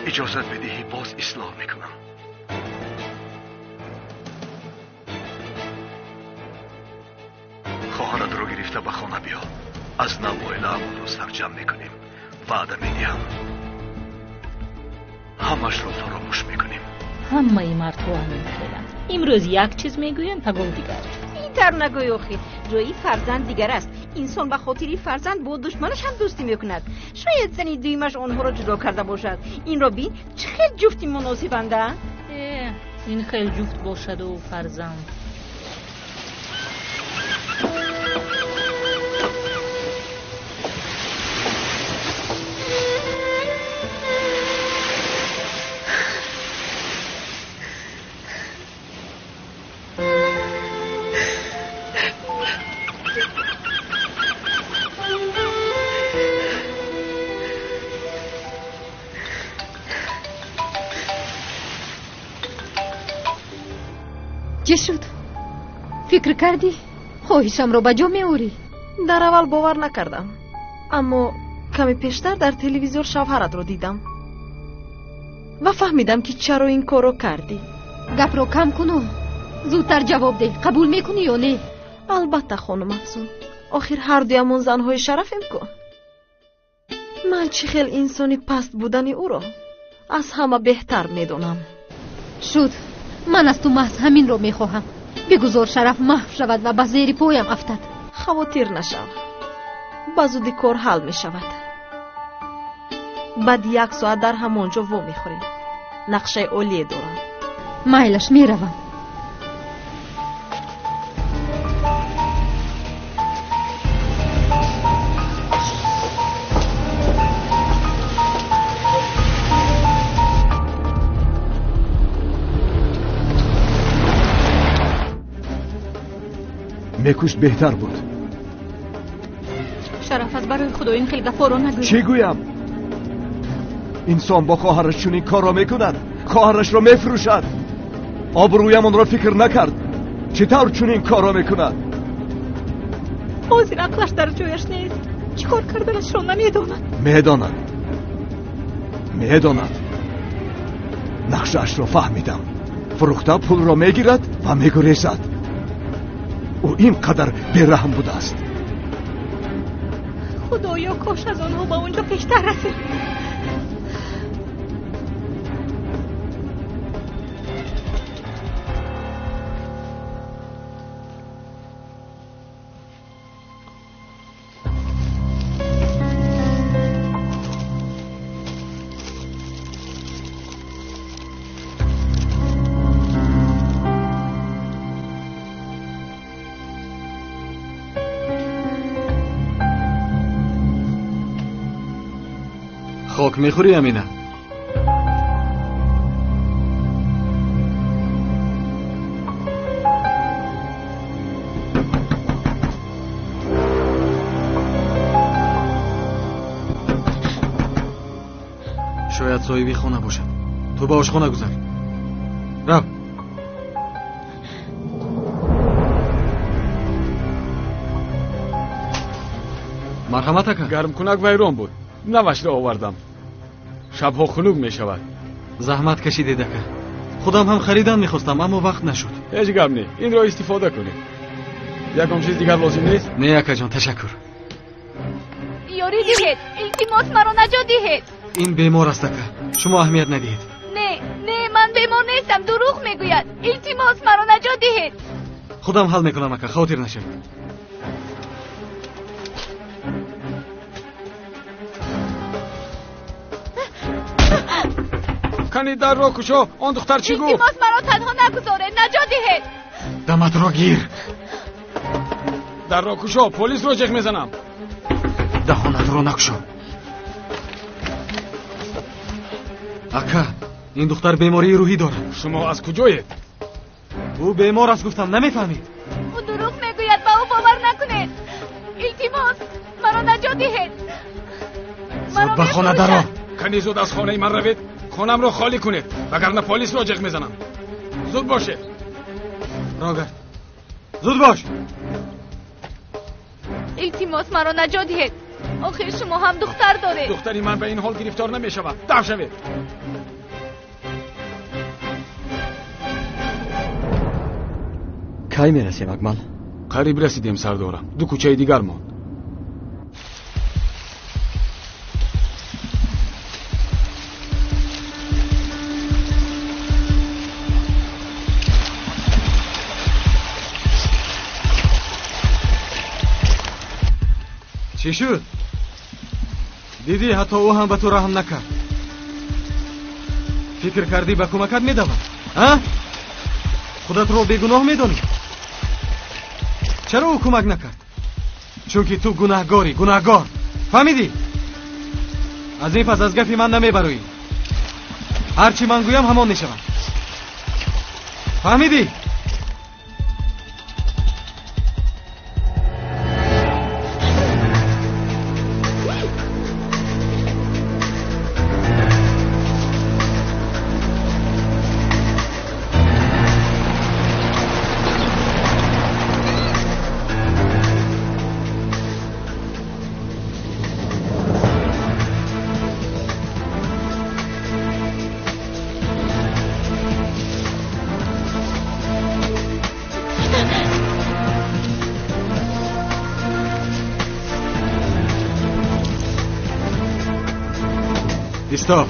[SPEAKER 10] اجازت بدهی باز اصلاح میکنم. خواهرت رو گرفته به خانه بیا. از نو اویله همون رو سرجم میکنیم. وعده میدیم همش رو فراموش میکنیم.
[SPEAKER 1] همه ای مردها همین خیلند. امروز یک چیز میگویند تا گل دیگر.
[SPEAKER 2] این در نگوی آخی. جایی فرزند دیگر است. انسان به خاطری فرزند با دشمنش هم دوستی میکند. شاید زنی دویمش آنها را جدا کرده باشد. این را بین چه خیلی جفتی مناسبنده.
[SPEAKER 1] این خیلی جفت باشد و فرزند.
[SPEAKER 13] چه شد؟ فکر کردی؟ خواهشم رو به جا می‌آوری؟
[SPEAKER 11] در اول باور نکردم. اما کمی پیشتر در تلویزیون شوهرت رو دیدم و فهمیدم که چرا این کارو کردی.
[SPEAKER 13] گپ رو کم کنو. زودتر جواب ده. قبول میکنی یا نه؟
[SPEAKER 11] البته خانم افسون. آخر هر دویمون زنهای شرفیم کن. من چه خیلی انسانی پست بودنی او را از همه بهتر میدونم.
[SPEAKER 13] شد. من از تو محض همین رو میخواهم. بگذار شرف محو شود و به زیر پایم افتد.
[SPEAKER 11] خواطر نشو. بزودی کار حل میشود. بعد 1 ساعت در همونجا و میخوریم. نقشه اولیه دارم.
[SPEAKER 13] مایلش میروم.
[SPEAKER 10] میکوشت بهتر بود.
[SPEAKER 1] شرف از برای خدا این خیلی گفا رو نگوید.
[SPEAKER 10] چی گویم؟ انسان با خواهرش چنین کار را میکند. خواهرش را میفروشد. آبرویم را فکر نکرد. چطور چنین کار را میکند؟
[SPEAKER 1] حاضر عقلش در جایش نیست. چی کار کردنش را نمیداند.
[SPEAKER 10] میداند. نقشش را فهمیدم. فروخته پول را میگیرد و میگریزد. او اینقدر بیرحم بوده است.
[SPEAKER 1] خدایا کاش از آنها به اونجا پیشتر رسید.
[SPEAKER 7] خاک میخوری امینه؟ شاید صاحبی خانه باشد. تو به آشخانه گذر. رو. مرحمت اکا.
[SPEAKER 12] گرم کنک ویران بود. نوش را آوردم. شبها خنوک می شود.
[SPEAKER 7] زحمت کشیدید اکا. خودم هم خریدن میخواستم اما وقت نشد.
[SPEAKER 12] هیچ گپ نی. این را استفاده کنید. یکم چیز دیگر لازم نیست؟
[SPEAKER 7] نه اکا جان تشکر.
[SPEAKER 8] یاری دهید. التماس مرا نجات دهید.
[SPEAKER 7] این بیمار است اکا. شما اهمیت ندهید.
[SPEAKER 8] نه من بیمار نیستم. دروغ میگوید. التماس مرا نجات دهید.
[SPEAKER 7] خودم حل میکنم اکا. خاطر نشوید.
[SPEAKER 12] کنی در را کشو. آن دختر چی گفت؟
[SPEAKER 8] التماس مرا تنها نگذاره. نجات دهید.
[SPEAKER 7] دمت را گیر.
[SPEAKER 12] در را کشو. پلیس را جغ میزنم.
[SPEAKER 7] دهانت را نکشو. اکا این دختر بیماری روحی دارد.
[SPEAKER 12] شما از کجایید؟
[SPEAKER 7] او بیمار است گفتم نمیفهمید.
[SPEAKER 8] او دروغ میگوید. با او باور نکنید. التماس مرا نجات دهید.
[SPEAKER 7] زود به خانه درآ.
[SPEAKER 12] کنی زود از خانه من روید. خانم را خالی کنید وگرنه پلیس را جغ میزنم. زود باشید.
[SPEAKER 7] راگرد زود باش.
[SPEAKER 8] التماس مرا نجات دهید. آخر شما هم دختر دارید.
[SPEAKER 12] دختری من به این حال گرفتار نمیشود. دفع شوید.
[SPEAKER 5] کی میرسیم اکمل؟
[SPEAKER 12] قریب رسیدیم سردارم. 2 کوچه دیگر ماند.
[SPEAKER 7] چی شد؟ دیدی حتی او هم به تو رحم نکرد. فکر کردی به کمکت میدود؟ ها؟ خودت رو بیگناه میدانی؟ چرا او کمک نکرد؟ چون که تو گناهگاری. گناهگار. فهمیدی؟ از این پس از گفی من نمیبروی. هرچی من گویم همان میشود. فهمیدی؟ Stop.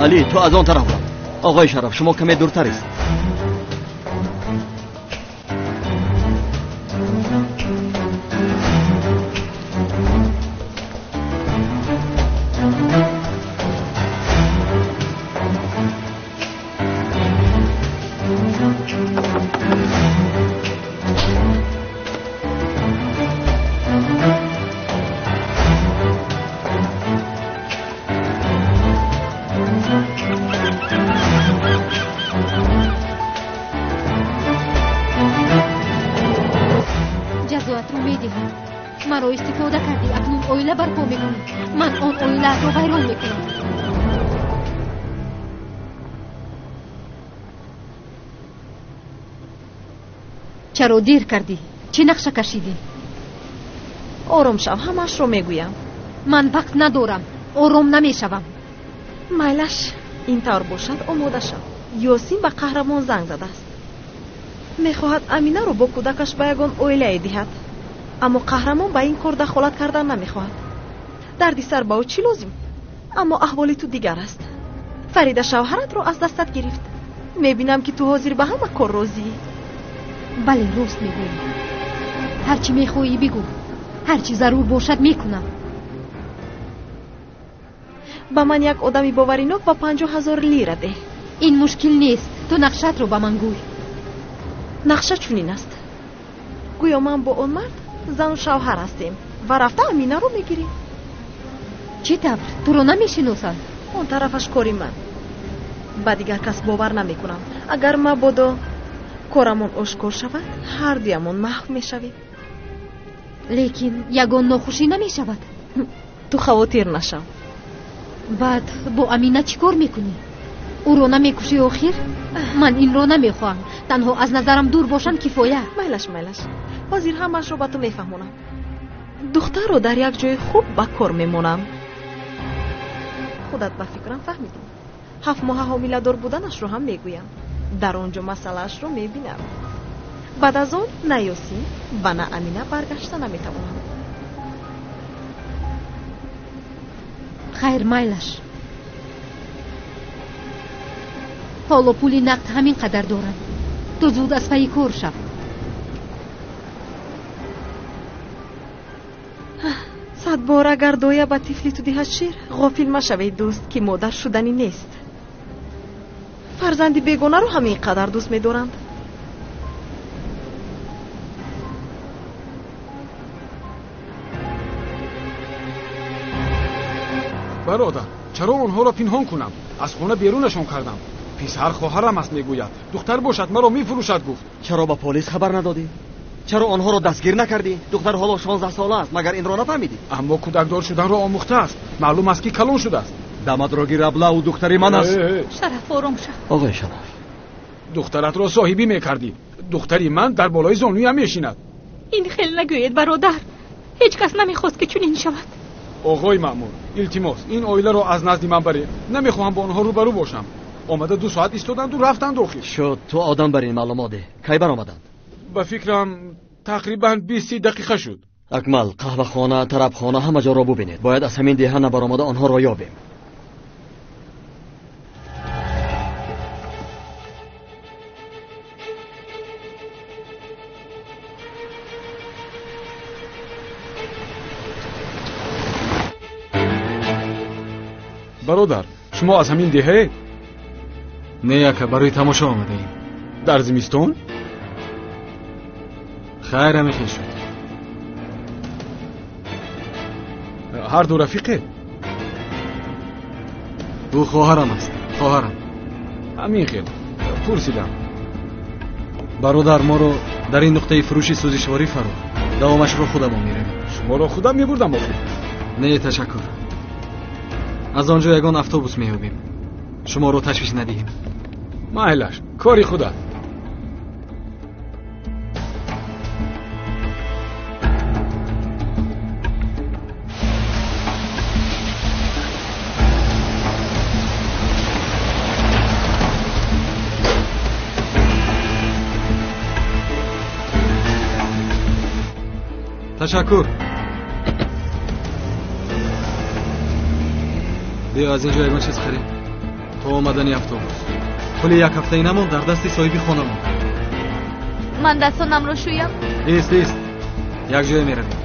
[SPEAKER 5] علی تو از آن طرف برو. آقای شرف شما کمی دورتر است.
[SPEAKER 13] مرا استفاده کردی. اکنون اویله برپا میکنم. من آن اویله را ویران میکنم. چرا دیر کردی؟ چه نقشه کشیدی؟
[SPEAKER 11] آرام شو. همش رو میگویم.
[SPEAKER 13] من وقت ندارم. آرام نمیشوم.
[SPEAKER 11] میلش این طور باشد آماده شو. یاسین به قهرمان زنگ زده است. میخواهد امینه رو با کودکش به یگان اویله دهد. اما قهرمان به این کار دخالت کردن نمیخواهد. دردی سر با او چی لازم؟ اما احوال تو دیگر است. فریده شوهرت رو از دستت گرفت. میبینم که تو حاضر به همه کار راضی.
[SPEAKER 13] بله راست میگویی. هرچی میخوایی بگو. هرچی ضرور باشد میکنم.
[SPEAKER 11] با من یک آدمی باوریناک و 50,000 لیره ده.
[SPEAKER 13] این مشکل نیست. تو نقشت رو با من گوی.
[SPEAKER 11] نقشه چونین است. گویا من با اون مرد زن و شوهر هستیم و رفته امینه رو میگیریم.
[SPEAKER 13] چی طور؟ تو رو نمیشناسم.
[SPEAKER 11] اون طرفش کاری من. با دیگر کس باور نمیکنم. اگر ما بودو کارمون اشکار شود هر دیمون محو میشویم.
[SPEAKER 13] لیکن یگان ناخوشی نمیشود.
[SPEAKER 11] تو خواطر نشو.
[SPEAKER 13] بعد با امینه چی کار میکنی؟ او رو نمیکشی آخر؟ من این رو نمیخواهم. تنها از نظرم دور باشم کفایه.
[SPEAKER 11] میلش حاضر همش رو با تو میفهمونم. دختر رو در یک جای خوب با کار میمونم. خودت با فکرم فهمیدم. 7 ماه حامله دار بودنش رو هم میگویم. در اونجا مسئلهش رو میبینم. بعد از اون نه یاسین و نه امینه برگشته نمیتوانم.
[SPEAKER 13] خیر میلش. حالا پولی نقد همین قدر دارم. تو زود از پی کار شو.
[SPEAKER 11] صد بار اگر دویه با طفلی تو دهد شیر غافل مشوید دوست که مادر شدنی نیست. فرزندی بیگانه رو همین قدر دوست می‌دارند.
[SPEAKER 12] برادر چرا اونها را پنهان کنم؟ از خانه بیرونشان کردم. پسر خواهرم است میگوید دختر باشد مرا میفروشد گفت.
[SPEAKER 5] چرا با پلیس خبر ندادی؟ چرا آنها را دستگیر نکردی؟ دختر حالا 16 ساله است مگر این را نفهمیدی؟
[SPEAKER 12] اما کودکدار شدن را آموخته است. معلوم است که کلان شده است.
[SPEAKER 10] داماد را گیر ابله و دختری من است.
[SPEAKER 1] شرف آرام شو.
[SPEAKER 5] آقای شرف
[SPEAKER 12] دخترت را صاحبی میکردی. دختری من در بالای زانویم میشیند.
[SPEAKER 1] این خیلی نگوید برادر. هیچ کس نمیخواست که چنین شود.
[SPEAKER 12] آقای مأمور التماس این عائله را از نزد من برید. نمیخواهم با آنها روبرو باشم. آمده 2 ساعت ایستادند و رفتند داخل.
[SPEAKER 5] شد تو آدم بر این معلومات ده. کی برآمدند؟
[SPEAKER 12] به فکرم تقریبا 20 دقیقه شد.
[SPEAKER 5] اکمل قهوه خانه طرب خانه همه جا را ببینید. باید از همین دهه نبرآمده آنها را یابیم.
[SPEAKER 12] برادر شما از همین دهه؟
[SPEAKER 7] نه یکه برای تماشا آمده ایم.
[SPEAKER 12] در زمستان؟
[SPEAKER 7] خیر همیشه شد.
[SPEAKER 12] هر دو رفیقه؟
[SPEAKER 7] او خواهرم است. خواهرم.
[SPEAKER 12] همین خیلی پرسیدم.
[SPEAKER 7] برادر ما رو در این نقطه فروشی سوزشواری فرو. دوامش رو خودم میرویم.
[SPEAKER 12] شما رو خودم میبردم آخه.
[SPEAKER 7] نه تشکر. از آنجا یگان اتوبوس مییابیم. شما رو تشویش ندهیم.
[SPEAKER 12] مایلش کاری خدا.
[SPEAKER 7] تشکر. بیا از اینجا یگان چیز خرید. تو آمدنی اتوبوس. پول 1 هفته ای نمون در دستی صاحبی خانه مون.
[SPEAKER 8] من دستانم رو شویم؟
[SPEAKER 7] ایست یک جای میرویم.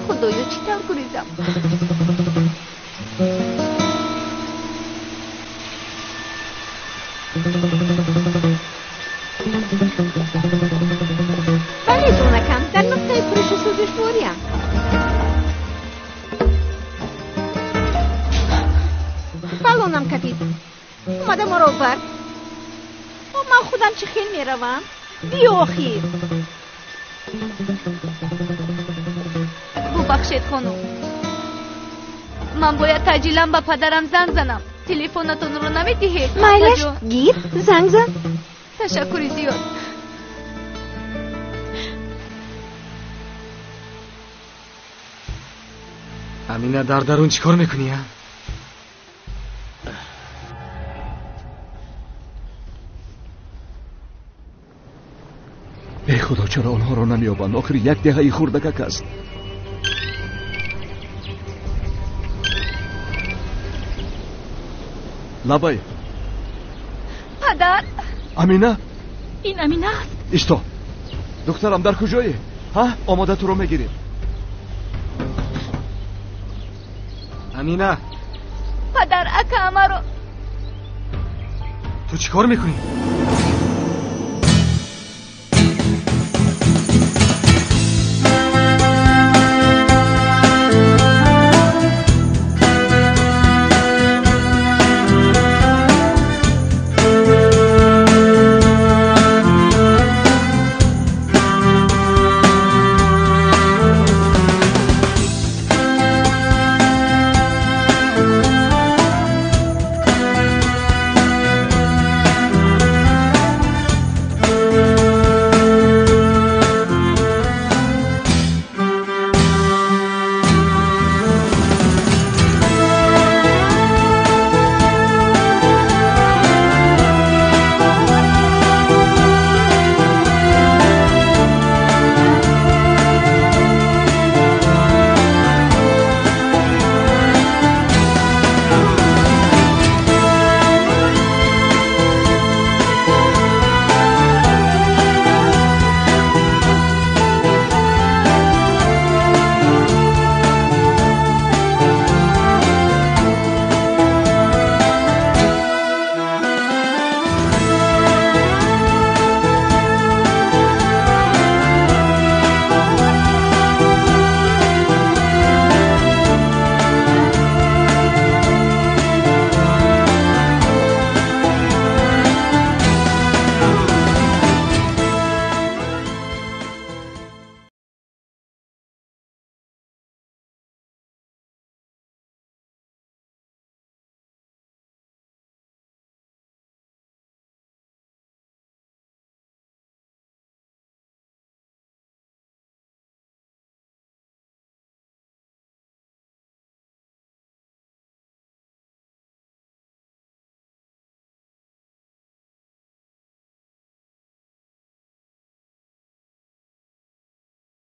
[SPEAKER 8] خدایا چی طور گریزم.
[SPEAKER 14] بله دونکم در نقطه فروش سوزشواریم. بالونم کپید. اومده ما رو برد. من خودم چه خیل میروم. بیا آخیر.
[SPEAKER 8] ببخشید خانم، من باید تاجیلا به پدرم زنگ زنم. تلفنتون رو نمیدهید؟
[SPEAKER 14] مایلش گیر زنگ زن.
[SPEAKER 8] تشکر زیاد.
[SPEAKER 7] امینه در درون چیکار میکنی؟
[SPEAKER 10] ای خدا چرا آنها را نمیابند؟ آخر یک دهه خوردگک است. لبای
[SPEAKER 8] پدر.
[SPEAKER 10] امینه؟
[SPEAKER 1] این امینه است.
[SPEAKER 10] ایستا. دخترم در کجایی؟ ها؟ آماده تو رو میگیریم.
[SPEAKER 7] امینه.
[SPEAKER 8] پدر اکا رو.
[SPEAKER 7] تو چیکار میکنی؟